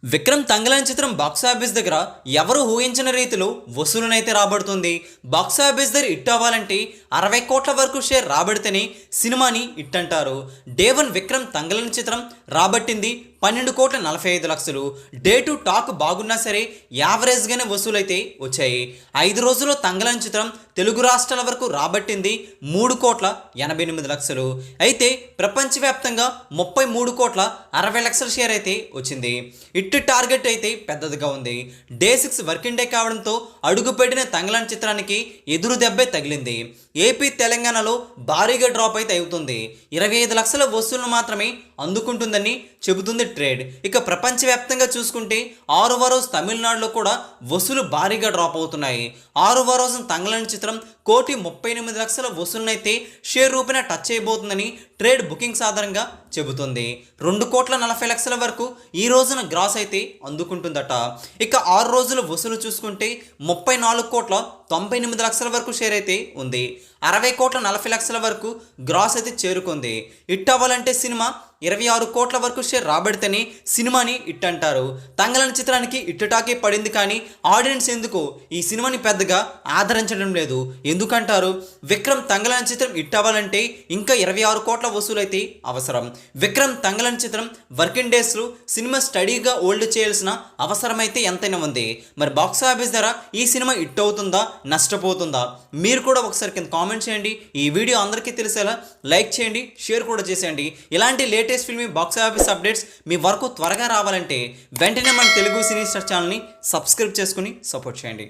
విక్రమ్ తంగలాన్ చిత్రం బాక్సాఫీస్ దగ్గర ఎవరు ఊహించిన రీతిలో వసూలునైతే రాబడుతుంది. బాక్సాఫీస్ దగ్గర హిట్ అవ్వాలంటే 60 కోట్ల వరకు షేర్ రాబడితేనే సినిమాని హిట్ అంటారు. డే 1 విక్రమ్ తంగలాన్ చిత్రం రాబట్టింది 12,45,00,000. డే 2 టాక్ బాగున్నా సరే యావరేజ్గానే వసూలైతే వచ్చాయి. 5 రోజుల్లో తంగలాన్ చిత్రం తెలుగు రాష్ట్రాల వరకు రాబట్టింది 3,88,00,000. అయితే ప్రపంచవ్యాప్తంగా 33,60,00,000 షేర్ అయితే వచ్చింది. హిట్ టార్గెట్ అయితే పెద్దదిగా ఉంది. డే 6 వర్కింగ్ డే కావడంతో అడుగుపెట్టిన తంగలాన్ చిత్రానికి ఎదురు దెబ్బే తగిలింది. ఏపీ తెలంగాణలో భారీగా డ్రాప్ అయితే అవుతుంది. 25 లక్షల వసూళ్లు మాత్రమే అందుకుంటుందని చెబుతుంది ట్రేడ్. ఇక ప్రపంచవ్యాప్తంగా చూసుకుంటే 6వ రోజు తమిళనాడులో కూడా వసూలు భారీగా డ్రాప్ అవుతున్నాయి. 6వ రోజు తంగలాన్ చిత్రం 1,38,00,000 వసూలునైతే షేర్ రూపాయన టచ్ చేయబోతుందని ట్రేడ్ బుకింగ్స్ ఆధారంగా చెబుతుంది. 2,40,00,000 వరకు ఈ రోజున గ్రాస్ అయితే అందుకుంటుందట. ఇక 6 రోజుల వసూలు చూసుకుంటే 34,98,00,000 వరకు షేర్ అయితే ఉంది. 60,40,00,000 వరకు గ్రాస్ అయితే చేరుకుంది. హిట్ అవ్వాలంటే సినిమా 26 కోట్ల వరకు షేర్ రాబడితేనే సినిమాని హిట్ అంటారు. తంగలాన్ చిత్రానికి హిట్ టాకే పడింది, కానీ ఆడియన్స్ ఎందుకు ఈ సినిమాని పెద్దగా ఆదరించడం లేదు. ఎందుకంటారు? విక్రమ్ తంగలాన్ చిత్రం హిట్ అవ్వాలంటే ఇంకా 26 కోట్ల వసూలు అయితే అవసరం. విక్రమ్ తంగలాన్ చిత్రం వర్కింగ్ డేస్లో సినిమా స్టడీగా హోల్డ్ చేయాల్సిన అవసరం అయితే ఎంతైనా ఉంది. మరి బాక్స్ ఆఫీస్ ధర ఈ సినిమా హిట్ అవుతుందా, నష్టపోతుందా? మీరు కూడా ఒకసారి కింద కామెంట్ చేయండి. ఈ వీడియో అందరికీ తెలిసేలా లైక్ చేయండి, షేర్ కూడా చేసేయండి. ఇలాంటి latest filmy box office updates మీ వరకు త్వరగా రావాలంటే వెంటనే మన తెలుగు సినీ స్టార్ ఛానల్ని సబ్స్క్రైబ్ చేసుకుని సపోర్ట్ చేయండి.